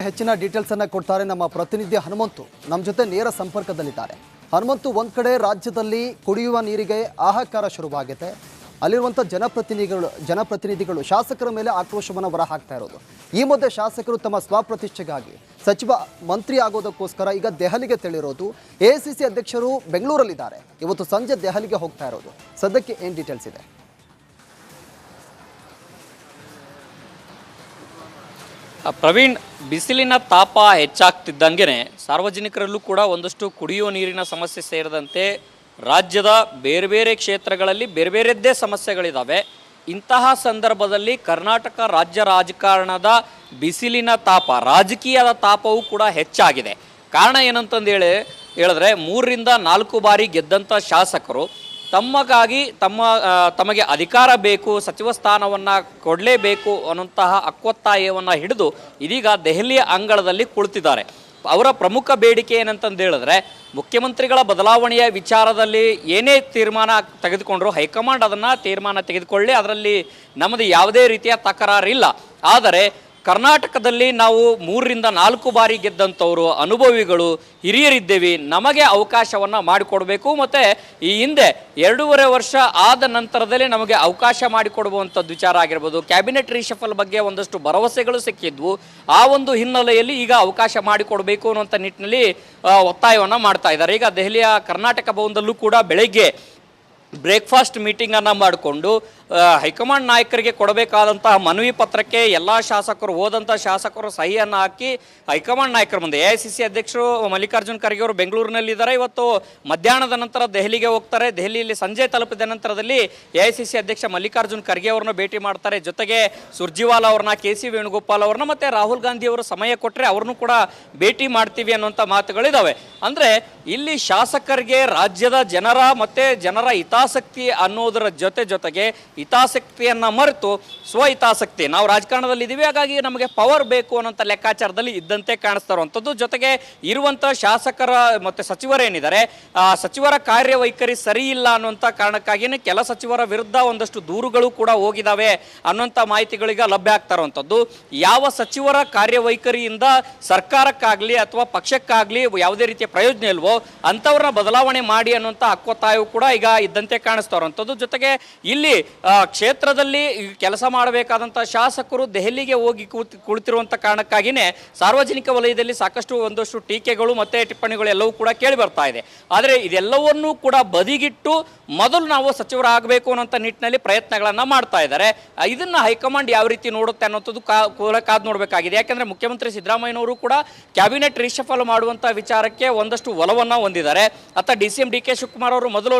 ಹೆಚ್ಚಿನ ಡೀಟೇಲ್ಸ್ ಅನ್ನ ಕೊಡ್ತಾರೆ ನಮ್ಮ ಪ್ರತಿನಿಧಿ ಹನುಮಂತು. ನಮ್ಮ ಜೊತೆ ನೇರ ಸಂಪರ್ಕದಲ್ಲಿದ್ದಾರೆ. ಹನುಮಂತು, ಒಂದ್ ಕಡೆ ರಾಜ್ಯದಲ್ಲಿ ಕುಡಿಯುವ ನೀರಿಗೆ ಹಾಹಾಕಾರ ಶುರುವಾಗಿದೆ. ಅಲ್ಲಿರುವಂಥ ಜನಪ್ರತಿನಿಧಿಗಳು ಶಾಸಕರ ಮೇಲೆ ಆಕ್ರೋಶವನ್ನು ಹೊರಹಾಕ್ತಾ ಇರೋದು. ಈ ಮಧ್ಯೆ ಶಾಸಕರು ತಮ್ಮ ಸ್ವಪ್ರತಿಷ್ಠೆಗಾಗಿ ಸಚಿವ ಮಂತ್ರಿ ಆಗೋದಕ್ಕೋಸ್ಕರ ಈಗ ದೆಹಲಿಗೆ ತೆರಳಿರೋದು. ಎಐಸಿಸಿ ಅಧ್ಯಕ್ಷರು ಬೆಂಗಳೂರಲ್ಲಿದ್ದಾರೆ. ಇವತ್ತು ಸಂಜೆ ದೆಹಲಿಗೆ ಹೋಗ್ತಾ ಇರೋದು. ಸದ್ಯಕ್ಕೆ ಏನು ಡೀಟೇಲ್ಸ್ ಇದೆ? ಪ್ರವೀಣ್, ಬಿಸಿಲಿನ ತಾಪ ಹೆಚ್ಚಾಗ್ತಿದ್ದಂಗೆ ಸಾರ್ವಜನಿಕರಲ್ಲೂ ಕೂಡ ಒಂದಷ್ಟು ಕುಡಿಯುವ ನೀರಿನ ಸಮಸ್ಯೆ ಸೇರಿದಂತೆ ರಾಜ್ಯದ ಬೇರೆ ಬೇರೆ ಕ್ಷೇತ್ರಗಳಲ್ಲಿ ಬೇರೆ ಬೇರೆದ್ದೇ ಸಮಸ್ಯೆಗಳಿದ್ದಾವೆ. ಇಂತಹ ಸಂದರ್ಭದಲ್ಲಿ ಕರ್ನಾಟಕ ರಾಜ್ಯ ರಾಜಕಾರಣದ ಬಿಸಿಲಿನ ತಾಪ, ರಾಜಕೀಯದ ತಾಪವೂ ಕೂಡ ಹೆಚ್ಚಾಗಿದೆ. ಕಾರಣ ಏನಂತಂದು ಹೇಳಿದ್ರೆ 3 ರಿಂದ 4 ಬಾರಿ ಗೆದ್ದಂಥ ಶಾಸಕರು ತಮಗೆ ಅಧಿಕಾರ ಬೇಕು, ಸಚಿವ ಸ್ಥಾನವನ್ನು ಕೊಡಲೇಬೇಕು ಅನ್ನುವಂತಹ ಅಕ್ಕೊತ್ತಾಯವನ್ನು ಹಿಡಿದು ಇದೀಗ ದೆಹಲಿಯ ಅಂಗಳದಲ್ಲಿ ಕುಳಿತಿದ್ದಾರೆ. ಅವರ ಪ್ರಮುಖ ಬೇಡಿಕೆ ಏನಂತಂದು ಹೇಳಿದ್ರೆ, ಮುಖ್ಯಮಂತ್ರಿಗಳ ಬದಲಾವಣೆಯ ವಿಚಾರದಲ್ಲಿ ಏನೇ ತೀರ್ಮಾನ ತೆಗೆದುಕೊಂಡ್ರು ಹೈಕಮಾಂಡ್ ಅದನ್ನು ತೀರ್ಮಾನ ತೆಗೆದುಕೊಳ್ಳಿ, ಅದರಲ್ಲಿ ನಮ್ಮದು ಯಾವುದೇ ರೀತಿಯ ತಕರಾರಿಲ್ಲ. ಆದರೆ ಕರ್ನಾಟಕದಲ್ಲಿ ನಾವು 3 ರಿಂದ 4 ಬಾರಿ ಗೆದ್ದಂಥವರು, ಅನುಭವಿಗಳು, ಹಿರಿಯರಿದ್ದೇವೆ, ನಮಗೆ ಅವಕಾಶವನ್ನು ಮಾಡಿಕೊಡಬೇಕು. ಮತ್ತು ಈ ಹಿಂದೆ 2.5 ವರ್ಷ ಆದ ನಂತರದಲ್ಲಿ ನಮಗೆ ಅವಕಾಶ ಮಾಡಿಕೊಡುವಂಥದ್ದು ವಿಚಾರ ಆಗಿರ್ಬೋದು. ಕ್ಯಾಬಿನೆಟ್ ರೀಶಫಲ್ ಬಗ್ಗೆ ಒಂದಷ್ಟು ಭರವಸೆಗಳು ಸಿಕ್ಕಿದ್ವು. ಆ ಒಂದು ಹಿನ್ನೆಲೆಯಲ್ಲಿ ಈಗ ಅವಕಾಶ ಮಾಡಿಕೊಡಬೇಕು ಅನ್ನುವಂಥ ನಿಟ್ಟಿನಲ್ಲಿ ಒತ್ತಾಯವನ್ನು ಮಾಡ್ತಾ ಇದ್ದಾರೆ. ಈಗ ದೆಹಲಿಯ ಕರ್ನಾಟಕ ಭವನದಲ್ಲೂ ಕೂಡ ಬೆಳಗ್ಗೆ ಬ್ರೇಕ್ಫಾಸ್ಟ್ ಮೀಟಿಂಗನ್ನು ಮಾಡಿಕೊಂಡು ಹೈಕಮಾಂಡ್ ನಾಯಕರಿಗೆ ಕೊಡಬೇಕಾದಂತಹ ಮನವಿ ಪತ್ರಕ್ಕೆ ಎಲ್ಲ ಶಾಸಕರು, ಹೋದಂಥ ಶಾಸಕರು ಸಹಿಯನ್ನು ಹಾಕಿ ಹೈಕಮಾಂಡ್ ನಾಯಕರ ಮುಂದೆ ಎಐಸಿಸಿ ಅಧ್ಯಕ್ಷರು ಮಲ್ಲಿಕಾರ್ಜುನ್ ಖರ್ಗೆ ಅವರು ಬೆಂಗಳೂರಿನಲ್ಲಿದ್ದಾರೆ. ಇವತ್ತು ಮಧ್ಯಾಹ್ನದ ನಂತರ ದೆಹಲಿಗೆ ಹೋಗ್ತಾರೆ. ದೆಹಲಿಯಲ್ಲಿ ಸಂಜೆ ತಲುಪಿದ ನಂತರದಲ್ಲಿ ಎಐಸಿಸಿ ಅಧ್ಯಕ್ಷ ಮಲ್ಲಿಕಾರ್ಜುನ್ ಖರ್ಗೆ ಅವರನ್ನು ಭೇಟಿ ಮಾಡ್ತಾರೆ. ಜೊತೆಗೆ ಸುರ್ಜಿವಾಲಾ ಅವ್ರನ್ನ, KC ವೇಣುಗೋಪಾಲ್ ಅವ್ರನ್ನ, ಮತ್ತು ರಾಹುಲ್ ಗಾಂಧಿ ಅವರು ಸಮಯ ಕೊಟ್ಟರೆ ಅವ್ರನ್ನೂ ಕೂಡ ಭೇಟಿ ಮಾಡ್ತೀವಿ ಅನ್ನುವಂಥ ಮಾತುಗಳಿದ್ದಾವೆ. ಅಂದರೆ ಇಲ್ಲಿ ಶಾಸಕರಿಗೆ ರಾಜ್ಯದ ಜನರ ಮತ್ತು ಜನರ ಹಿತಾಸಕ್ತಿ ಅನ್ನೋದರ ಜೊತೆಗೆ ಹಿತಾಸಕ್ತಿಯನ್ನು ಮರೆತು ಸ್ವಹಿತಾಸಕ್ತಿ, ನಾವು ರಾಜಕಾರಣದಲ್ಲಿ ಇದ್ದೀವಿ ಹಾಗಾಗಿ ನಮಗೆ ಪವರ್ ಬೇಕು ಅನ್ನೋಂಥ ಲೆಕ್ಕಾಚಾರದಲ್ಲಿ ಇದ್ದಂತೆ ಕಾಣಿಸ್ತಾ ಇರುವಂಥದ್ದು. ಜೊತೆಗೆ ಇರುವಂಥ ಶಾಸಕರ ಮತ್ತು ಸಚಿವರೇನಿದ್ದಾರೆ, ಸಚಿವರ ಕಾರ್ಯವೈಖರಿ ಸರಿ ಇಲ್ಲ ಅನ್ನುವಂಥ ಕಾರಣಕ್ಕಾಗಿಯೇ ಕೆಲ ಸಚಿವರ ವಿರುದ್ಧ ಒಂದಷ್ಟು ದೂರುಗಳು ಕೂಡ ಹೋಗಿದ್ದಾವೆ ಅನ್ನುವಂಥ ಮಾಹಿತಿಗಳೀಗ ಲಭ್ಯ ಆಗ್ತಾ ಇರುವಂಥದ್ದು. ಯಾವ ಸಚಿವರ ಕಾರ್ಯವೈಖರಿಯಿಂದ ಸರ್ಕಾರಕ್ಕಾಗಲಿ ಅಥವಾ ಪಕ್ಷಕ್ಕಾಗಲಿ ಯಾವುದೇ ರೀತಿಯ ಪ್ರಯೋಜನ ಇಲ್ವೋ ಅಂಥವ್ರನ್ನ ಬದಲಾವಣೆ ಮಾಡಿ ಅನ್ನುವಂಥ ಹಕ್ಕೊತ್ತಾಯವು ಕೂಡ ಈಗ ಇದ್ದಂತೆ ಕಾಣಿಸ್ತಾ ಇರುವಂಥದ್ದು. ಜೊತೆಗೆ ಇಲ್ಲಿ ಕ್ಷೇತ್ರದಲ್ಲಿ ಕೆಲಸ ಮಾಡಬೇಕಾದಂಥ ಶಾಸಕರು ದೆಹಲಿಗೆ ಹೋಗಿ ಕುಳಿತಿರುವಂಥ ಕಾರಣಕ್ಕಾಗಿಯೇ ಸಾರ್ವಜನಿಕ ವಲಯದಲ್ಲಿ ಸಾಕಷ್ಟು ಒಂದಷ್ಟು ಟೀಕೆಗಳು ಮತ್ತು ಟಿಪ್ಪಣಿಗಳು ಎಲ್ಲವೂ ಕೂಡ ಕೇಳಿ ಬರ್ತಾ ಇದೆ. ಆದರೆ ಇದೆಲ್ಲವನ್ನೂ ಕೂಡ ಬದಿಗಿಟ್ಟು ಮೊದಲು ನಾವು ಸಚಿವರಾಗಬೇಕು ಅನ್ನೋಂಥ ನಿಟ್ಟಿನಲ್ಲಿ ಪ್ರಯತ್ನಗಳನ್ನು ಮಾಡ್ತಾ ಇದ್ದಾರೆ. ಇದನ್ನು ಹೈಕಮಾಂಡ್ ಯಾವ ರೀತಿ ನೋಡುತ್ತೆ ಅನ್ನೋಂಥದ್ದು ಕಾದು ನೋಡಬೇಕಾಗಿದೆ. ಯಾಕೆಂದರೆ ಮುಖ್ಯಮಂತ್ರಿ ಸಿದ್ದರಾಮಯ್ಯನವರು ಕೂಡ ಕ್ಯಾಬಿನೆಟ್ ರೀಶಫಲ್ ಮಾಡುವಂಥ ವಿಚಾರಕ್ಕೆ ಒಂದಷ್ಟು ಒಲವನ್ನು ಹೊಂದಿದ್ದಾರೆ. ಅತ್ತ DCM DK ಶಿವಕುಮಾರ್ ಅವರು ಮೊದಲು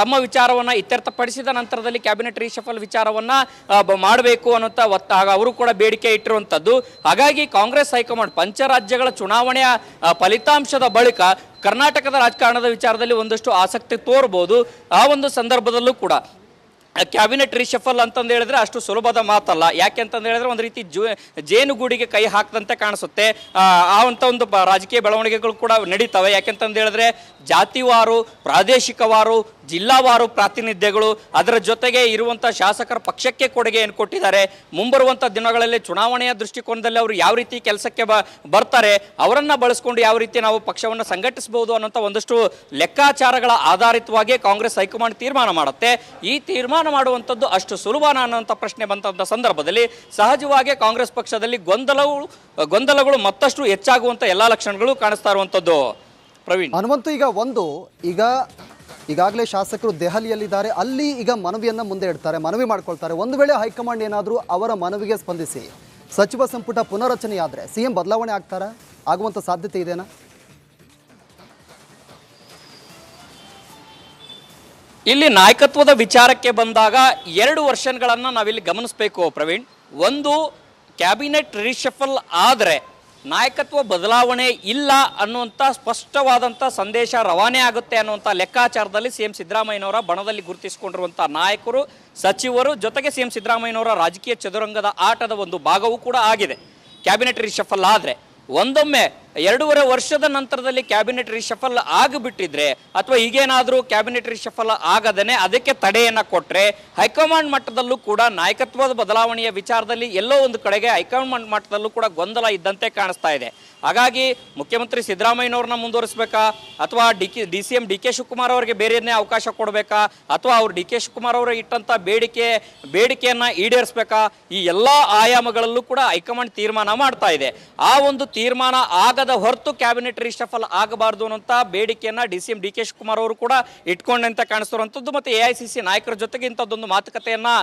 ತಮ್ಮ ವಿಚಾರವನ್ನು ಇತ್ಯರ್ಥಪಡಿಸಿದ ನಂತರದಲ್ಲಿ ಕ್ಯಾಬಿನೆಟ್ ರೀಶಫಲ್ ವಿಚಾರವನ್ನು ಮಾಡಬೇಕು ಅನ್ನುವಂಥ ಅವರು ಕೂಡ ಬೇಡಿಕೆ ಇಟ್ಟಿರುವಂಥದ್ದು. ಹಾಗಾಗಿ ಕಾಂಗ್ರೆಸ್ ಹೈಕಮಾಂಡ್ ಪಂಚರಾಜ್ಯಗಳ ಚುನಾವಣೆಯ ಫಲಿತಾಂಶದ ಬಳಿಕ ಕರ್ನಾಟಕದ ರಾಜಕಾರಣದ ವಿಚಾರದಲ್ಲಿ ಒಂದಷ್ಟು ಆಸಕ್ತಿ ತೋರ್ಬೋದು. ಆ ಒಂದು ಸಂದರ್ಭದಲ್ಲೂ ಕೂಡ ಕ್ಯಾಬಿನೆಟ್ ರೀಶಫಲ್ ಅಂತಂದು ಹೇಳಿದ್ರೆ ಅಷ್ಟು ಸುಲಭದ ಮಾತಲ್ಲ. ಯಾಕೆ ಅಂತಂದು ಹೇಳಿದ್ರೆ ಒಂದು ರೀತಿ ಜೇನುಗೂಡಿಗೆ ಕೈ ಹಾಕದಂತೆ ಕಾಣಿಸುತ್ತೆ. ಆ ಒಂದು ರಾಜಕೀಯ ಬೆಳವಣಿಗೆಗಳು ಕೂಡ ನಡೀತವೆ. ಯಾಕೆಂತಂದು ಹೇಳಿದ್ರೆ ಜಾತಿವಾರು, ಪ್ರಾದೇಶಿಕವಾರು, ಜಿಲ್ಲಾವಾರು ಪ್ರಾತಿನಿಧ್ಯಗಳು, ಅದರ ಜೊತೆಗೆ ಇರುವಂಥ ಶಾಸಕರ ಪಕ್ಷಕ್ಕೆ ಕೊಡುಗೆಯನ್ನು ಕೊಟ್ಟಿದ್ದಾರೆ. ಮುಂಬರುವಂಥ ದಿನಗಳಲ್ಲಿ ಚುನಾವಣೆಯ ದೃಷ್ಟಿಕೋನದಲ್ಲಿ ಅವರು ಯಾವ ರೀತಿ ಕೆಲಸಕ್ಕೆ ಬರ್ತಾರೆ, ಅವರನ್ನು ಬಳಸ್ಕೊಂಡು ಯಾವ ರೀತಿ ನಾವು ಪಕ್ಷವನ್ನು ಸಂಘಟಿಸಬಹುದು ಅನ್ನೋಂಥ ಒಂದಷ್ಟು ಲೆಕ್ಕಾಚಾರಗಳ ಆಧಾರಿತವಾಗಿ ಕಾಂಗ್ರೆಸ್ ಹೈಕಮಾಂಡ್ ತೀರ್ಮಾನ ಮಾಡುತ್ತೆ. ಈ ತೀರ್ಮಾನ ಮಾಡುವಂಥದ್ದು ಅಷ್ಟು ಸುಲಭನ ಅನ್ನೋಂಥ ಪ್ರಶ್ನೆ ಬಂದಂಥ ಸಂದರ್ಭದಲ್ಲಿ ಸಹಜವಾಗಿ ಕಾಂಗ್ರೆಸ್ ಪಕ್ಷದಲ್ಲಿ ಗೊಂದಲಗಳು ಮತ್ತಷ್ಟು ಹೆಚ್ಚಾಗುವಂಥ ಎಲ್ಲ ಲಕ್ಷಣಗಳು ಕಾಣಿಸ್ತಾ ಇರುವಂಥದ್ದು. ಪ್ರವೀಣ್, ಹನುಮಂತು, ಈಗಾಗಲೇ ಶಾಸಕರು ದೆಹಲಿಯಲ್ಲಿದ್ದಾರೆ. ಅಲ್ಲಿ ಈಗ ಮನವಿಯನ್ನು ಮುಂದೆ ಇಡ್ತಾರೆ, ಮನವಿ ಮಾಡ್ಕೊಳ್ತಾರೆ. ಒಂದು ವೇಳೆ ಹೈಕಮಾಂಡ್ ಏನಾದರೂ ಅವರ ಮನವಿಗೆ ಸ್ಪಂದಿಸಿ ಸಚಿವ ಸಂಪುಟ ಪುನರಚನೆಯಾದರೆ CM ಬದಲಾವಣೆ ಆಗುವಂಥ ಸಾಧ್ಯತೆ ಇದೆನಾ? ಇಲ್ಲಿ ನಾಯಕತ್ವದ ವಿಚಾರಕ್ಕೆ ಬಂದಾಗ 2 ವರ್ಷನ್ಗಳನ್ನು ನಾವಿಲ್ಲಿ ಗಮನಿಸಬೇಕು ಪ್ರವೀಣ್. ಒಂದು, ಕ್ಯಾಬಿನೆಟ್ ರೀಶಫಲ್ ಆದರೆ ನಾಯಕತ್ವ ಬದಲಾವಣೆ ಇಲ್ಲ ಅನ್ನುವಂಥ ಸ್ಪಷ್ಟವಾದಂಥ ಸಂದೇಶ ರವಾನೆ ಆಗುತ್ತೆ ಅನ್ನುವಂಥ ಲೆಕ್ಕಾಚಾರದಲ್ಲಿ CM ಸಿದ್ದರಾಮಯ್ಯನವರ ಬಣದಲ್ಲಿ ಗುರುತಿಸಿಕೊಂಡಿರುವಂಥ ನಾಯಕರು, ಸಚಿವರು, ಜೊತೆಗೆ CM ಸಿದ್ದರಾಮಯ್ಯನವರ ರಾಜಕೀಯ ಚದುರಂಗದ ಆಟದ ಒಂದು ಭಾಗವೂ ಕೂಡ ಆಗಿದೆ. ಕ್ಯಾಬಿನೆಟ್ ರೀಶಫಲ್ ಆದರೆ ಒಂದೊಮ್ಮೆ 2.5 ವರ್ಷದ ನಂತರದಲ್ಲಿ ಕ್ಯಾಬಿನೆಟ್ ರಿಶಫಲ್ ಆಗಿಬಿಟ್ಟಿದ್ರೆ ಅಥವಾ ಈಗೇನಾದರೂ ಕ್ಯಾಬಿನೆಟ್ ರಿಶಫಲ್ ಆಗದೇನೆ ಅದಕ್ಕೆ ತಡೆಯನ್ನು ಕೊಟ್ಟರೆ ಹೈಕಮಾಂಡ್ ಮಟ್ಟದಲ್ಲೂ ಕೂಡ ನಾಯಕತ್ವದ ಬದಲಾವಣೆಯ ವಿಚಾರದಲ್ಲಿ ಎಲ್ಲೋ ಒಂದು ಕಡೆಗೆ ಹೈಕಮಾಂಡ್ ಮಟ್ಟದಲ್ಲೂ ಕೂಡ ಗೊಂದಲ ಇದ್ದಂತೆ ಕಾಣಿಸ್ತಾ ಇದೆ. ಹಾಗಾಗಿ ಮುಖ್ಯಮಂತ್ರಿ ಸಿದ್ದರಾಮಯ್ಯನವ್ರನ್ನ ಮುಂದುವರಿಸಬೇಕಾ ಅಥವಾ ಡಿ.ಸಿ.ಎಂ ಡಿ.ಕೆ. ಶಿವಕುಮಾರ್ ಅವರಿಗೆ ಬೇರೆಯನ್ನೇ ಅವಕಾಶ ಕೊಡಬೇಕಾ ಅಥವಾ ಅವ್ರು ಡಿ.ಕೆ. ಶಿವಕುಮಾರ್ ಅವರು ಇಟ್ಟಂಥ ಬೇಡಿಕೆಯನ್ನು ಈಡೇರಿಸಬೇಕಾ? ಈ ಎಲ್ಲ ಆಯಾಮಗಳಲ್ಲೂ ಕೂಡ ಹೈಕಮಾಂಡ್ ತೀರ್ಮಾನ ಮಾಡ್ತಾ ಇದೆ. ಆ ಒಂದು ತೀರ್ಮಾನ ಆಗದ ಹೊರತು ಕ್ಯಾಬಿನೆಟ್ ರಿಶಫಲ್ ಆಗಬಾರ್ದು ಅನ್ನೋಂಥ ಬೇಡಿಕೆಯನ್ನು ಡಿ.ಸಿ.ಎಂ ಡಿ.ಕೆ. ಶಿವಕುಮಾರ್ ಅವರು ಕೂಡ ಇಟ್ಕೊಂಡಂತೆ ಕಾಣಿಸ್ತಿರುವಂಥದ್ದು ಮತ್ತು AICC ನಾಯಕರ ಜೊತೆಗೆ ಇಂಥದ್ದೊಂದು ಮಾತುಕತೆಯನ್ನು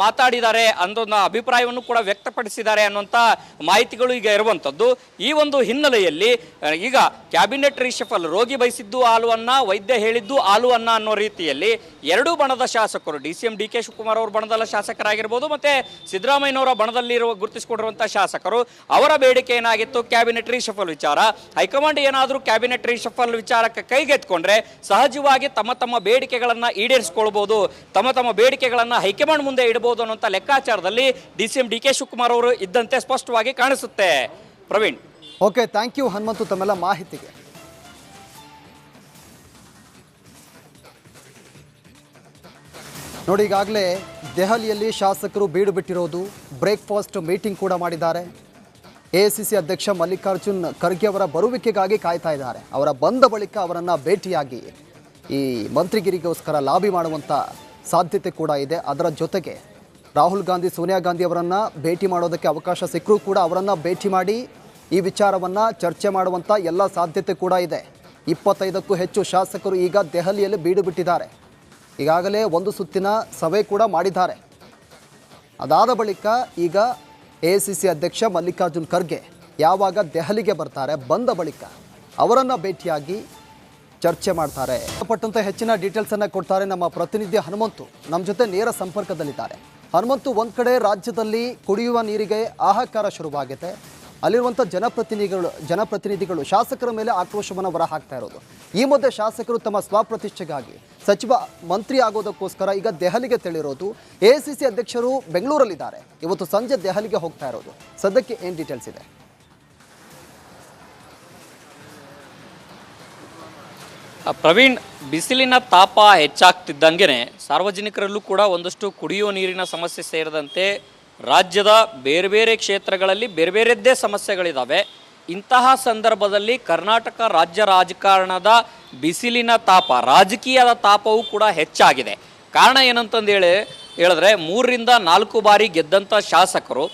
ಮಾತಾಡಿದ್ದಾರೆ ಅನ್ನೋದನ್ನ ಅಭಿಪ್ರಾಯವನ್ನು ಕೂಡ ವ್ಯಕ್ತಪಡಿಸಿದ್ದಾರೆ ಅನ್ನುವಂಥ ಮಾಹಿತಿಗಳು ಈಗ ಇರುವಂಥದ್ದು. ಈ ಒಂದು ಹಿನ್ನೆಲೆಯಲ್ಲಿ ಈಗ ಕ್ಯಾಬಿನೆಟ್ ರಿಶಫಲ್ ರೋಗಿ ಬಯಸಿದ್ದು ಹಾಲು ಅನ್ನ, ವೈದ್ಯ ಹೇಳಿದ್ದು ಹಾಲು ಅನ್ನ ಅನ್ನೋ ರೀತಿಯಲ್ಲಿ ಎರಡೂ ಬಣದ ಶಾಸಕರು ಡಿ.ಸಿ.ಎಂ ಡಿ.ಕೆ. ಶಿವಕುಮಾರ್ ಅವರ ಬಣದ ಶಾಸಕರಾಗಿರ್ಬೋದು ಮತ್ತೆ ಸಿದ್ದರಾಮಯ್ಯನವರ ಬಣದಲ್ಲಿರುವ ಗುರುತಿಸಿಕೊಂಡಿರುವಂತಹ ಶಾಸಕರು ಅವರ ಬೇಡಿಕೆ ಏನಾಗಿತ್ತು? ಕ್ಯಾಬಿನೆಟ್ ರಿಶಫಲ್ ವಿಚಾರ. ಹೈಕಮಾಂಡ್ ಏನಾದರೂ ಕ್ಯಾಬಿನೆಟ್ ರಿಶಫಲ್ ವಿಚಾರಕ್ಕೆ ಕೈಗೆತ್ಕೊಂಡ್ರೆ ಸಹಜವಾಗಿ ತಮ್ಮ ಬೇಡಿಕೆಗಳನ್ನು ಈಡೇರಿಸಿಕೊಳ್ಬಹುದು, ತಮ್ಮ ಬೇಡಿಕೆಗಳನ್ನು ಹೈಕಮಾಂಡ್ ಮುಂದೆ ಇಡಬಹುದು ಅನ್ನುವಂಥ ಲೆಕ್ಕಾಚಾರದಲ್ಲಿ ಡಿ.ಸಿ.ಎಂ ಡಿ.ಕೆ. ಶಿವಕುಮಾರ್ ಅವರು ಇದ್ದಂತೆ ಸ್ಪಷ್ಟವಾಗಿ ಕಾಣಿಸುತ್ತೆ. Praveen. Okay, thank you Hanumanthu ತಮ್ಮೆಲ್ಲ ಮಾಹಿತಿಗೆ. ನೋಡಿ, ಈಗಾಗಲೇ ದೆಹಲಿಯಲ್ಲಿ ಶಾಸಕರು ಬೀಡು ಬಿಟ್ಟಿರೋದು, ಬ್ರೇಕ್ಫಾಸ್ಟ್ ಮೀಟಿಂಗ್ ಕೂಡ ಮಾಡಿದ್ದಾರೆ. AICC ಅಧ್ಯಕ್ಷ ಮಲ್ಲಿಕಾರ್ಜುನ್ ಖರ್ಗೆ ಅವರ ಬರುವಿಕೆಗಾಗಿ ಕಾಯ್ತಾ ಇದ್ದಾರೆ. ಅವರ ಬಂದ ಬಳಿಕ ಅವರನ್ನು ಭೇಟಿಯಾಗಿ ಈ ಮಂತ್ರಿಗಿರಿಗೋಸ್ಕರ ಲಾಬಿ ಮಾಡುವಂಥ ಸಾಧ್ಯತೆ ಕೂಡ ಇದೆ. ಅದರ ಜೊತೆಗೆ ರಾಹುಲ್ ಗಾಂಧಿ, ಸೋನಿಯಾ ಗಾಂಧಿ ಅವರನ್ನು ಭೇಟಿ ಮಾಡೋದಕ್ಕೆ ಅವಕಾಶ ಸಿಕ್ಕರೂ ಕೂಡ ಅವರನ್ನು ಭೇಟಿ ಮಾಡಿ ಈ ವಿಚಾರವನ್ನು ಚರ್ಚೆ ಮಾಡುವಂಥ ಎಲ್ಲ ಸಾಧ್ಯತೆ ಕೂಡ ಇದೆ. 25ಕ್ಕೂ ಹೆಚ್ಚು ಶಾಸಕರು ಈಗ ದೆಹಲಿಯಲ್ಲಿ ಬೀಡು ಬಿಟ್ಟಿದ್ದಾರೆ. ಈಗಾಗಲೇ ಒಂದು ಸುತ್ತಿನ ಸಭೆ ಕೂಡ ಮಾಡಿದ್ದಾರೆ. ಅದಾದ ಬಳಿಕ ಈಗ AICC ಅಧ್ಯಕ್ಷ ಮಲ್ಲಿಕಾರ್ಜುನ್ ಖರ್ಗೆ ಯಾವಾಗ ದೆಹಲಿಗೆ ಬರ್ತಾರೆ, ಬಂದ ಬಳಿಕ ಅವರನ್ನು ಭೇಟಿಯಾಗಿ ಚರ್ಚೆ ಮಾಡ್ತಾರೆ. ಪಟ್ಟಂತೆ ಹೆಚ್ಚಿನ ಡೀಟೇಲ್ಸನ್ನು ಕೊಡ್ತಾರೆ ನಮ್ಮ ಪ್ರತಿನಿಧಿ ಹನುಮಂತು. ನಮ್ಮ ಜೊತೆ ನೇರ ಸಂಪರ್ಕದಲ್ಲಿದ್ದಾರೆ. ಹನುಮಂತು, ಒಂದು ಕಡೆ ರಾಜ್ಯದಲ್ಲಿ ಕುಡಿಯುವ ನೀರಿಗೆ ಹಾಹಾಕಾರ ಶುರುವಾಗಿದೆ. ಅಲ್ಲಿರುವಂಥ ಜನಪ್ರತಿನಿಧಿಗಳು ಶಾಸಕರ ಮೇಲೆ ಆಕ್ರೋಶವನ್ನು ಹೊರಹಾಕ್ತಾ ಇರೋದು. ಈ ಮಧ್ಯೆ ಶಾಸಕರು ತಮ್ಮ ಸ್ವಪ್ರತಿಷ್ಠೆಗಾಗಿ ಸಚಿವ ಮಂತ್ರಿ ಆಗೋದಕ್ಕೋಸ್ಕರ ಈಗ ದೆಹಲಿಗೆ ತೆರಳಿರೋದು. AICC ಅಧ್ಯಕ್ಷರು ಬೆಂಗಳೂರಲ್ಲಿದ್ದಾರೆ. ಇವತ್ತು ಸಂಜೆ ದೆಹಲಿಗೆ ಹೋಗ್ತಾ ಇರೋದು. ಸದ್ಯಕ್ಕೆ ಏನು ಡೀಟೇಲ್ಸ್ ಇದೆ? ಪ್ರವೀಣ್, ಬಿಸಿಲಿನ ತಾಪ ಹೆಚ್ಚಾಗ್ತಿದ್ದಂಗೆ ಸಾರ್ವಜನಿಕರಲ್ಲೂ ಕೂಡ ಒಂದಷ್ಟು ಕುಡಿಯುವ ನೀರಿನ ಸಮಸ್ಯೆ ಸೇರಿದಂತೆ ರಾಜ್ಯದ ಬೇರೆ ಬೇರೆ ಕ್ಷೇತ್ರಗಳಲ್ಲಿ ಬೇರೆ ಬೇರೆದ್ದೇ ಸಮಸ್ಯೆಗಳಿದ್ದಾವೆ. ಇಂತಹ ಸಂದರ್ಭದಲ್ಲಿ ಕರ್ನಾಟಕ ರಾಜ್ಯ ರಾಜಕಾರಣದ ಬಿಸಿಲಿನ ತಾಪ, ರಾಜಕೀಯದ ತಾಪವೂ ಕೂಡ ಹೆಚ್ಚಾಗಿದೆ. ಕಾರಣ ಏನಂತಂದೇಳಿ ಹೇಳಿದ್ರೆ 3ರಿಂದ 4 ಬಾರಿ ಗೆದ್ದಂಥ ಶಾಸಕರು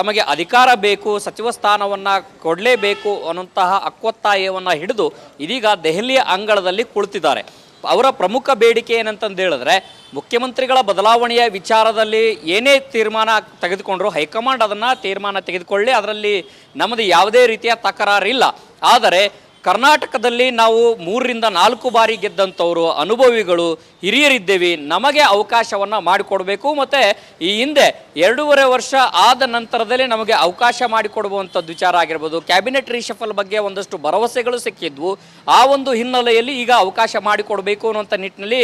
ತಮಗೆ ಅಧಿಕಾರ ಬೇಕು, ಸಚಿವ ಸ್ಥಾನವನ್ನು ಕೊಡಲೇಬೇಕು ಅನ್ನುವಂತಹ ಅಕ್ಕೊತ್ತಾಯವನ್ನು ಹಿಡಿದು ಇದೀಗ ದೆಹಲಿಯ ಅಂಗಳದಲ್ಲಿ ಕುಳಿತಿದ್ದಾರೆ. ಅವರ ಪ್ರಮುಖ ಬೇಡಿಕೆ ಏನಂತಂದು ಹೇಳಿದ್ರೆ ಮುಖ್ಯಮಂತ್ರಿಗಳ ಬದಲಾವಣೆಯ ವಿಚಾರದಲ್ಲಿ ಏನೇ ತೀರ್ಮಾನ ತೆಗೆದುಕೊಂಡ್ರು ಹೈಕಮಾಂಡ್ ಅದನ್ನು ತೀರ್ಮಾನ ತೆಗೆದುಕೊಳ್ಳಿ, ಅದರಲ್ಲಿ ನಮ್ಮದು ಯಾವುದೇ ರೀತಿಯ ತಕರಾರಿಲ್ಲ. ಆದರೆ ಕರ್ನಾಟಕದಲ್ಲಿ ನಾವು 3ರಿಂದ 4 ಬಾರಿ ಗೆದ್ದಂಥವರು, ಅನುಭವಿಗಳು, ಹಿರಿಯರಿದ್ದೇವೆ, ನಮಗೆ ಅವಕಾಶವನ್ನು ಮಾಡಿಕೊಡಬೇಕು. ಮತ್ತು ಈ ಹಿಂದೆ 2.5 ವರ್ಷ ಆದ ನಂತರದಲ್ಲಿ ನಮಗೆ ಅವಕಾಶ ಮಾಡಿಕೊಡುವಂಥದ್ದು ವಿಚಾರ ಆಗಿರ್ಬೋದು. ಕ್ಯಾಬಿನೆಟ್ ರಿಶಫಲ್ ಬಗ್ಗೆ ಒಂದಷ್ಟು ಭರವಸೆಗಳು ಸಿಕ್ಕಿದ್ವು. ಆ ಒಂದು ಹಿನ್ನೆಲೆಯಲ್ಲಿ ಈಗ ಅವಕಾಶ ಮಾಡಿಕೊಡಬೇಕು ಅನ್ನುವಂಥ ನಿಟ್ಟಿನಲ್ಲಿ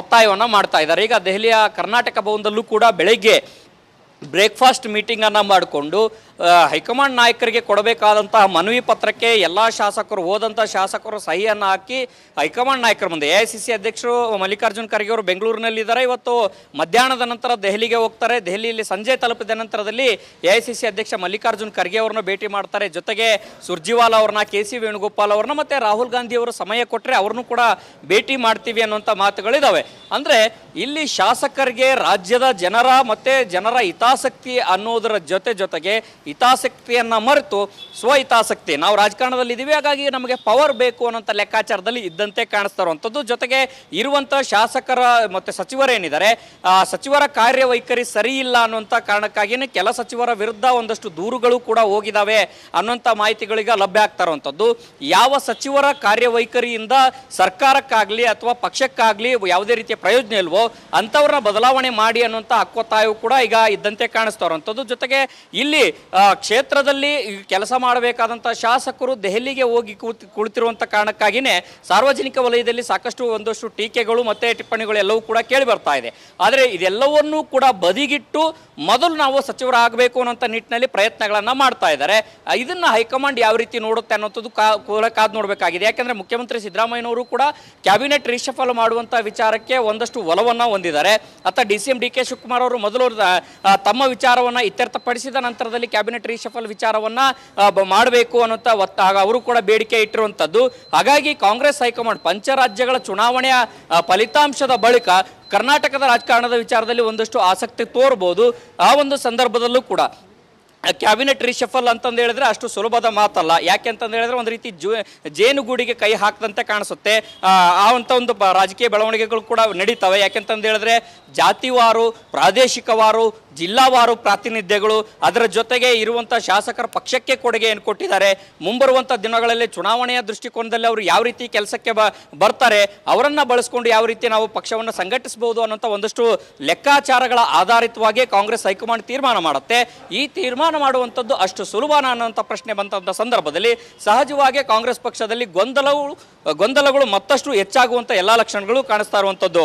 ಒತ್ತಾಯವನ್ನು ಮಾಡ್ತಾ ಇದ್ದಾರೆ. ಈಗ ದೆಹಲಿಯ ಕರ್ನಾಟಕ ಭವನದಲ್ಲೂ ಕೂಡ ಬೆಳಗ್ಗೆ ಬ್ರೇಕ್ಫಾಸ್ಟ್ ಮೀಟಿಂಗನ್ನು ಮಾಡಿಕೊಂಡು ಹೈಕಮಾಂಡ್ ನಾಯಕರಿಗೆ ಕೊಡಬೇಕಾದಂತಹ ಮನವಿ ಪತ್ರಕ್ಕೆ ಎಲ್ಲ ಶಾಸಕರು ಹೋದಂಥ ಶಾಸಕರು ಸಹಿಯನ್ನು ಹಾಕಿ ಹೈಕಮಾಂಡ್ ನಾಯಕರ ಮುಂದೆ AICC ಅಧ್ಯಕ್ಷರು ಮಲ್ಲಿಕಾರ್ಜುನ್ ಖರ್ಗೆ ಅವರು ಬೆಂಗಳೂರಿನಲ್ಲಿದ್ದಾರೆ. ಇವತ್ತು ಮಧ್ಯಾಹ್ನದ ನಂತರ ದೆಹಲಿಗೆ ಹೋಗ್ತಾರೆ. ದೆಹಲಿಯಲ್ಲಿ ಸಂಜೆ ತಲುಪಿದ ನಂತರದಲ್ಲಿ AICC ಅಧ್ಯಕ್ಷ ಮಲ್ಲಿಕಾರ್ಜುನ್ ಖರ್ಗೆ ಅವರನ್ನು ಭೇಟಿ ಮಾಡ್ತಾರೆ. ಜೊತೆಗೆ ಸುರ್ಜಿವಾಲಾ ಅವ್ರನ್ನ, KC ವೇಣುಗೋಪಾಲ್ ಅವ್ರನ್ನ ಮತ್ತು ರಾಹುಲ್ ಗಾಂಧಿ ಅವರು ಸಮಯ ಕೊಟ್ಟರೆ ಅವ್ರನ್ನೂ ಕೂಡ ಭೇಟಿ ಮಾಡ್ತೀವಿ ಅನ್ನುವಂಥ ಮಾತುಗಳಿದ್ದಾವೆ. ಅಂದರೆ ಇಲ್ಲಿ ಶಾಸಕರಿಗೆ ರಾಜ್ಯದ ಜನರ ಹಿತಾಸಕ್ತಿ ಅನ್ನೋದರ ಜೊತೆಗೆ ಹಿತಾಸಕ್ತಿಯನ್ನು ಮರೆತು ಸ್ವಹಿತಾಸಕ್ತಿ, ನಾವು ರಾಜಕಾರಣದಲ್ಲಿ ಇದ್ದೀವಿ ಹಾಗಾಗಿ ನಮಗೆ ಪವರ್ ಬೇಕು ಅನ್ನೋಂಥ ಲೆಕ್ಕಾಚಾರದಲ್ಲಿ ಇದ್ದಂತೆ ಕಾಣಿಸ್ತಾ ಇರುವಂಥದ್ದು. ಜೊತೆಗೆ ಇರುವಂಥ ಶಾಸಕರ ಮತ್ತು ಸಚಿವರೇನಿದ್ದಾರೆ ಸಚಿವರ ಕಾರ್ಯವೈಖರಿ ಸರಿ ಇಲ್ಲ ಅನ್ನುವಂಥ ಕಾರಣಕ್ಕಾಗಿಯೇ ಕೆಲ ಸಚಿವರ ವಿರುದ್ಧ ಒಂದಷ್ಟು ದೂರುಗಳು ಕೂಡ ಹೋಗಿದ್ದಾವೆ ಅನ್ನುವಂಥ ಮಾಹಿತಿಗಳೀಗ ಲಭ್ಯ ಆಗ್ತಾ ಇರುವಂಥದ್ದು. ಯಾವ ಸಚಿವರ ಕಾರ್ಯವೈಖರಿಯಿಂದ ಸರ್ಕಾರಕ್ಕಾಗಲಿ ಅಥವಾ ಪಕ್ಷಕ್ಕಾಗಲಿ ಯಾವುದೇ ರೀತಿಯ ಪ್ರಯೋಜನ ಇಲ್ವೋ ಅಂಥವ್ರನ್ನ ಬದಲಾವಣೆ ಮಾಡಿ ಅನ್ನುವಂಥ ಹಕ್ಕೊತ್ತಾಯವು ಕೂಡ ಈಗ ಇದ್ದಂತೆ ಇದ್ದಂತೆ ಕಾಣಿಸ್ತಾ ಇರುವಂಥದ್ದು. ಜೊತೆಗೆ ಇಲ್ಲಿ ಕ್ಷೇತ್ರದಲ್ಲಿ ಕೆಲಸ ಮಾಡಬೇಕಾದಂಥ ಶಾಸಕರು ದೆಹಲಿಗೆ ಹೋಗಿ ಕುಳಿತಿರುವಂಥ ಕಾರಣಕ್ಕಾಗಿಯೇ ಸಾರ್ವಜನಿಕ ವಲಯದಲ್ಲಿ ಸಾಕಷ್ಟು ಒಂದಷ್ಟು ಟೀಕೆಗಳು ಮತ್ತು ಟಿಪ್ಪಣಿಗಳು ಎಲ್ಲವೂ ಕೂಡ ಕೇಳಿ ಬರ್ತಾ ಇದೆ. ಆದರೆ ಇದೆಲ್ಲವನ್ನೂ ಕೂಡ ಬದಿಗಿಟ್ಟು ಮೊದಲು ನಾವು ಸಚಿವರಾಗಬೇಕು ಅನ್ನೋಂಥ ನಿಟ್ಟಿನಲ್ಲಿ ಪ್ರಯತ್ನಗಳನ್ನು ಮಾಡ್ತಾ ಇದ್ದಾರೆ. ಇದನ್ನು ಹೈಕಮಾಂಡ್ ಯಾವ ರೀತಿ ನೋಡುತ್ತೆ ಅನ್ನೋಂಥದ್ದು ಕಾದು ನೋಡಬೇಕಾಗಿದೆ. ಯಾಕೆಂದರೆ ಮುಖ್ಯಮಂತ್ರಿ ಸಿದ್ದರಾಮಯ್ಯನವರು ಕೂಡ ಕ್ಯಾಬಿನೆಟ್ ರೀಶಫಲ್ ಮಾಡುವಂಥ ವಿಚಾರಕ್ಕೆ ಒಂದಷ್ಟು ಒಲವನ್ನು ಹೊಂದಿದ್ದಾರೆ. ಅಥವಾ DCM DK ಶಿವಕುಮಾರ್ ಅವರು ಮೊದಲು ತಮ್ಮ ವಿಚಾರವನ್ನು ಇತ್ಯರ್ಥಪಡಿಸಿದ ನಂತರದಲ್ಲಿ ಕ್ಯಾಬಿನೆಟ್ ರೀಶಫಲ್ ವಿಚಾರವನ್ನು ಮಾಡಬೇಕು ಅನ್ನೋಂಥ ಅವರು ಕೂಡ ಬೇಡಿಕೆ ಇಟ್ಟಿರುವಂಥದ್ದು. ಹಾಗಾಗಿ ಕಾಂಗ್ರೆಸ್ ಹೈಕಮಾಂಡ್ ಪಂಚರಾಜ್ಯಗಳ ಚುನಾವಣೆಯ ಫಲಿತಾಂಶದ ಬಳಿಕ ಕರ್ನಾಟಕದ ರಾಜಕಾರಣದ ವಿಚಾರದಲ್ಲಿ ಒಂದಷ್ಟು ಆಸಕ್ತಿ ತೋರ್ಬೋದು. ಆ ಒಂದು ಸಂದರ್ಭದಲ್ಲೂ ಕೂಡ ಕ್ಯಾಬಿನೆಟ್ ರೀಶಫಲ್ ಅಂತಂದು ಹೇಳಿದ್ರೆ ಅಷ್ಟು ಸುಲಭದ ಮಾತಲ್ಲ. ಯಾಕೆ ಅಂತಂದು ಹೇಳಿದ್ರೆ ಒಂದು ರೀತಿ ಜೇನುಗೂಡಿಗೆ ಕೈ ಹಾಕದಂತೆ ಕಾಣಿಸುತ್ತೆ. ಅಂತ ಒಂದು ರಾಜಕೀಯ ಬೆಳವಣಿಗೆಗಳು ಕೂಡ ನಡೀತವೆ. ಯಾಕೆಂತಂದು ಹೇಳಿದ್ರೆ ಜಾತಿವಾರು, ಪ್ರಾದೇಶಿಕವಾರು, ಜಿಲ್ಲಾವಾರು ಪ್ರಾತಿನಿಧ್ಯಗಳು, ಅದರ ಜೊತೆಗೆ ಇರುವಂಥ ಶಾಸಕರ ಪಕ್ಷಕ್ಕೆ ಕೊಡುಗೆಯನ್ನು ಕೊಟ್ಟಿದ್ದಾರೆ. ಮುಂಬರುವಂಥ ದಿನಗಳಲ್ಲಿ ಚುನಾವಣೆಯ ದೃಷ್ಟಿಕೋನದಲ್ಲಿ ಅವರು ಯಾವ ರೀತಿ ಕೆಲಸಕ್ಕೆ ಬರ್ತಾರೆ, ಅವರನ್ನು ಬಳಸ್ಕೊಂಡು ಯಾವ ರೀತಿ ನಾವು ಪಕ್ಷವನ್ನು ಸಂಘಟಿಸಬಹುದು ಅನ್ನೋಂಥ ಒಂದಷ್ಟು ಲೆಕ್ಕಾಚಾರಗಳ ಆಧಾರಿತವಾಗಿ ಕಾಂಗ್ರೆಸ್ ಹೈಕಮಾಂಡ್ ತೀರ್ಮಾನ ಮಾಡುತ್ತೆ. ಈ ತೀರ್ಮಾನ ಮಾಡುವಂಥದ್ದು ಅಷ್ಟು ಸುಲಭನ ಅನ್ನೋಂಥ ಪ್ರಶ್ನೆ ಬಂದಂಥ ಸಂದರ್ಭದಲ್ಲಿ ಸಹಜವಾಗಿ ಕಾಂಗ್ರೆಸ್ ಪಕ್ಷದಲ್ಲಿ ಗೊಂದಲಗಳು ಮತ್ತಷ್ಟು ಹೆಚ್ಚಾಗುವಂಥ ಎಲ್ಲ ಲಕ್ಷಣಗಳು ಕಾಣಿಸ್ತಾ ಇರುವಂಥದ್ದು.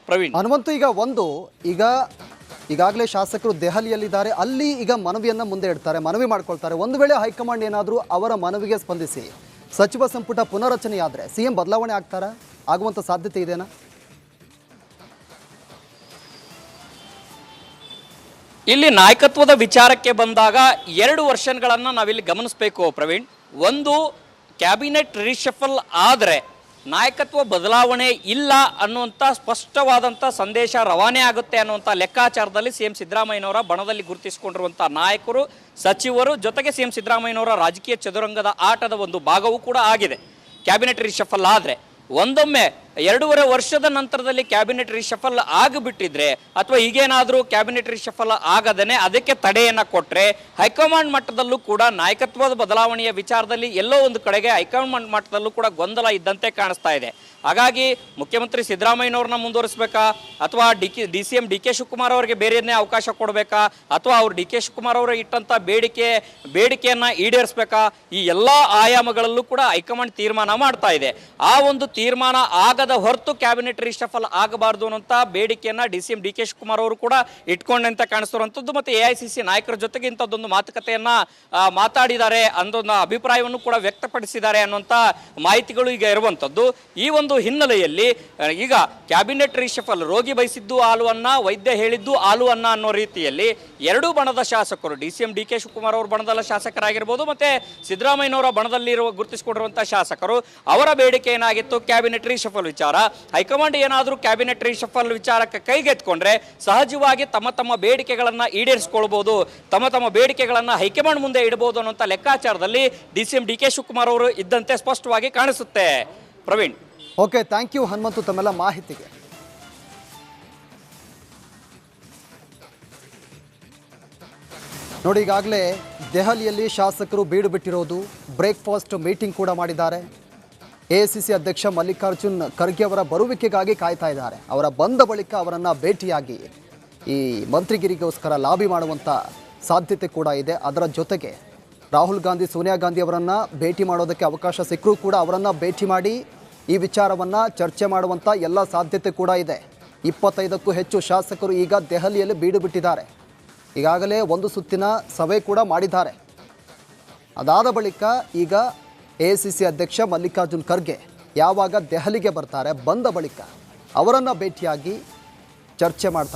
ಪ್ರವೀಣ್, ಹನುಮಂತು, ಈಗಾಗಲೇ ಶಾಸಕರು ದೆಹಲಿಯಲ್ಲಿದ್ದಾರೆ. ಅಲ್ಲಿ ಈಗ ಮನವಿಯನ್ನು ಮುಂದೆ ಇಡ್ತಾರೆ, ಮನವಿ ಮಾಡ್ಕೊಳ್ತಾರೆ. ಒಂದು ವೇಳೆ ಹೈಕಮಾಂಡ್ ಏನಾದರೂ ಅವರ ಮನವಿಗೆ ಸ್ಪಂದಿಸಿ ಸಚಿವ ಸಂಪುಟ ಪುನರಚನೆಯಾದರೆ CM ಬದಲಾವಣೆ ಆಗುವಂಥ ಸಾಧ್ಯತೆ ಇದೆನಾ? ಇಲ್ಲಿ ನಾಯಕತ್ವದ ವಿಚಾರಕ್ಕೆ ಬಂದಾಗ 2 ವರ್ಷನ್ಗಳನ್ನು ನಾವಿಲ್ಲಿ ಗಮನಿಸಬೇಕು ಪ್ರವೀಣ್. ಒಂದು, ಕ್ಯಾಬಿನೆಟ್ ರೀಶಫಲ್ ಆದರೆ ನಾಯಕತ್ವ ಬದಲಾವಣೆ ಇಲ್ಲ ಅನ್ನುವಂಥ ಸ್ಪಷ್ಟವಾದಂಥ ಸಂದೇಶ ರವಾನೆ ಆಗುತ್ತೆ ಅನ್ನುವಂಥ ಲೆಕ್ಕಾಚಾರದಲ್ಲಿ CM ಸಿದ್ದರಾಮಯ್ಯನವರ ಬಣದಲ್ಲಿ ಗುರುತಿಸಿಕೊಂಡಿರುವಂಥ ನಾಯಕರು, ಸಚಿವರು, ಜೊತೆಗೆ CM ಸಿದ್ದರಾಮಯ್ಯನವರ ರಾಜಕೀಯ ಚದುರಂಗದ ಆಟದ ಒಂದು ಭಾಗವೂ ಕೂಡ ಆಗಿದೆ. ಕ್ಯಾಬಿನೆಟ್ ರೀಶಫಲ್ ಆದರೆ ಒಂದೊಮ್ಮೆ 2.5 ವರ್ಷದ ನಂತರದಲ್ಲಿ ಕ್ಯಾಬಿನೆಟ್ ರೀಶಫಲ್ ಆಗಿಬಿಟ್ಟಿದ್ರೆ ಅಥವಾ ಈಗೇನಾದರೂ ಕ್ಯಾಬಿನೆಟ್ ರೀಶಫಲ್ ಆಗದೇನೆ ಅದಕ್ಕೆ ತಡೆಯನ್ನು ಕೊಟ್ಟರೆ ಹೈಕಮಾಂಡ್ ಮಟ್ಟದಲ್ಲೂ ಕೂಡ ನಾಯಕತ್ವದ ಬದಲಾವಣೆಯ ವಿಚಾರದಲ್ಲಿ ಎಲ್ಲೋ ಒಂದು ಕಡೆಗೆ ಹೈಕಮಾಂಡ್ ಮಟ್ಟದಲ್ಲೂ ಕೂಡ ಗೊಂದಲ ಇದ್ದಂತೆ ಕಾಣಿಸ್ತಾ ಇದೆ. ಹಾಗಾಗಿ ಮುಖ್ಯಮಂತ್ರಿ ಸಿದ್ದರಾಮಯ್ಯನವ್ರನ್ನ ಮುಂದುವರಿಸಬೇಕಾ ಅಥವಾ DCM DK ಶಿವಕುಮಾರ್ ಅವರಿಗೆ ಬೇರೆಯನ್ನೇ ಅವಕಾಶ ಕೊಡಬೇಕಾ ಅಥವಾ ಅವರು DK ಶಿವಕುಮಾರ್ ಅವರು ಇಟ್ಟಂಥ ಬೇಡಿಕೆಯನ್ನು ಈಡೇರಿಸಬೇಕಾ? ಈ ಎಲ್ಲ ಆಯಾಮಗಳಲ್ಲೂ ಕೂಡ ಹೈಕಮಾಂಡ್ ತೀರ್ಮಾನ ಮಾಡ್ತಾ ಇದೆ. ಆ ಒಂದು ತೀರ್ಮಾನ ಆಗದ ಹೊರತು ಕ್ಯಾಬಿನೆಟ್ ರೀಶಫಲ್ ಆಗಬಾರ್ದು ಅನ್ನೋಂಥ ಬೇಡಿಕೆಯನ್ನು DCM DK ಶಿವಕುಮಾರ್ ಅವರು ಕೂಡ ಇಟ್ಕೊಂಡಂತೆ ಕಾಣಿಸ್ತಿರುವಂಥದ್ದು. ಮತ್ತು AICC ನಾಯಕರ ಜೊತೆಗೆ ಇಂಥದ್ದೊಂದು ಮಾತುಕತೆಯನ್ನು ಮಾತಾಡಿದ್ದಾರೆ ಅನ್ನೋ ಅಭಿಪ್ರಾಯವನ್ನು ಕೂಡ ವ್ಯಕ್ತಪಡಿಸಿದ್ದಾರೆ ಅನ್ನುವಂಥ ಮಾಹಿತಿಗಳು ಈಗ ಇರುವಂಥದ್ದು. ಈ ಒಂದು ಹಿನ್ನೆಲೆಯಲ್ಲಿ ಈಗ ಕ್ಯಾಬಿನೆಟ್ ರೀಶಫಲ್ ರೋಗಿ ಬಯಸಿದ್ದು ಹಾಲು ಅನ್ನ, ವೈದ್ಯ ಹೇಳಿದ್ದು ಹಾಲು ಅನ್ನ ಅನ್ನೋ ರೀತಿಯಲ್ಲಿ 2 ಬಣದ ಶಾಸಕರು, DCM DK ಶಿವಕುಮಾರ್ ಅವರ ಬಣದ ಶಾಸಕರಾಗಿರ್ಬೋದು ಮತ್ತೆ ಸಿದ್ದರಾಮಯ್ಯನವರ ಬಣದಲ್ಲಿ ಗುರುತಿಸಿಕೊಂಡಿರುವಂಥ ಶಾಸಕರು, ಅವರ ಬೇಡಿಕೆ ಏನಾಗಿತ್ತು? ಕ್ಯಾಬಿನೆಟ್ ರೀಶಫಲ್ ವಿಚಾರ. ಹೈಕಮಾಂಡ್ ಏನಾದರೂ ಕ್ಯಾಬಿನೆಟ್ ರೀಶಫಲ್ ವಿಚಾರಕ್ಕೆ ಕೈಗೆತ್ಕೊಂಡ್ರೆ ಸಹಜವಾಗಿ ತಮ್ಮ ಬೇಡಿಕೆಗಳನ್ನು ಈಡೇರಿಸಿಕೊಳ್ಬಹುದು, ತಮ್ಮ ಬೇಡಿಕೆಗಳನ್ನು ಹೈಕಮಾಂಡ್ ಮುಂದೆ ಇಡಬಹುದು ಅನ್ನುವಂಥ ಲೆಕ್ಕಾಚಾರದಲ್ಲಿ DCM DK ಶಿವಕುಮಾರ್ ಅವರು ಇದ್ದಂತೆ ಸ್ಪಷ್ಟವಾಗಿ ಕಾಣಿಸುತ್ತೆ. Praveen, okay, thank you Hanumanthu ತಮ್ಮೆಲ್ಲ ಮಾಹಿತಿಗೆ. ನೋಡಿ, ಈಗಾಗಲೇ ದೆಹಲಿಯಲ್ಲಿ ಶಾಸಕರು ಬೀಡು ಬಿಟ್ಟಿರೋದು, ಬ್ರೇಕ್ಫಾಸ್ಟ್ ಮೀಟಿಂಗ್ ಕೂಡ ಮಾಡಿದ್ದಾರೆ. AICC ಅಧ್ಯಕ್ಷ ಮಲ್ಲಿಕಾರ್ಜುನ್ ಖರ್ಗೆ ಅವರ ಬರುವಿಕೆಗಾಗಿ ಕಾಯ್ತಾ ಇದ್ದಾರೆ. ಅವರ ಬಂದ ಬಳಿಕ ಅವರನ್ನು ಭೇಟಿಯಾಗಿ ಈ ಮಂತ್ರಿಗಿರಿಗೋಸ್ಕರ ಲಾಬಿ ಮಾಡುವಂಥ ಸಾಧ್ಯತೆ ಕೂಡ ಇದೆ. ಅದರ ಜೊತೆಗೆ ರಾಹುಲ್ ಗಾಂಧಿ, ಸೋನಿಯಾ ಗಾಂಧಿ ಅವರನ್ನು ಭೇಟಿ ಮಾಡೋದಕ್ಕೆ ಅವಕಾಶ ಸಿಕ್ಕರೂ ಕೂಡ ಅವರನ್ನು ಭೇಟಿ ಮಾಡಿ ಈ ವಿಚಾರವನ್ನು ಚರ್ಚೆ ಮಾಡುವಂಥ ಎಲ್ಲ ಸಾಧ್ಯತೆ ಕೂಡ ಇದೆ. 25ಕ್ಕೂ ಹೆಚ್ಚು ಶಾಸಕರು ಈಗ ದೆಹಲಿಯಲ್ಲಿ ಬೀಡು ಬಿಟ್ಟಿದ್ದಾರೆ. ಈಗಾಗಲೇ ಒಂದು ಸುತ್ತಿನ ಸಭೆ ಕೂಡ ಮಾಡಿದ್ದಾರೆ. ಅದಾದ ಬಳಿಕ ಈಗ AICC ಅಧ್ಯಕ್ಷ ಮಲ್ಲಿಕಾರ್ಜುನ್ ಖರ್ಗೆ ಯಾವಾಗ ದೆಹಲಿಗೆ ಬರ್ತಾರೆ, ಬಂದ ಬಳಿಕ ಅವರನ್ನು ಭೇಟಿಯಾಗಿ ಚರ್ಚೆ ಮಾಡ್ತಾರೆ.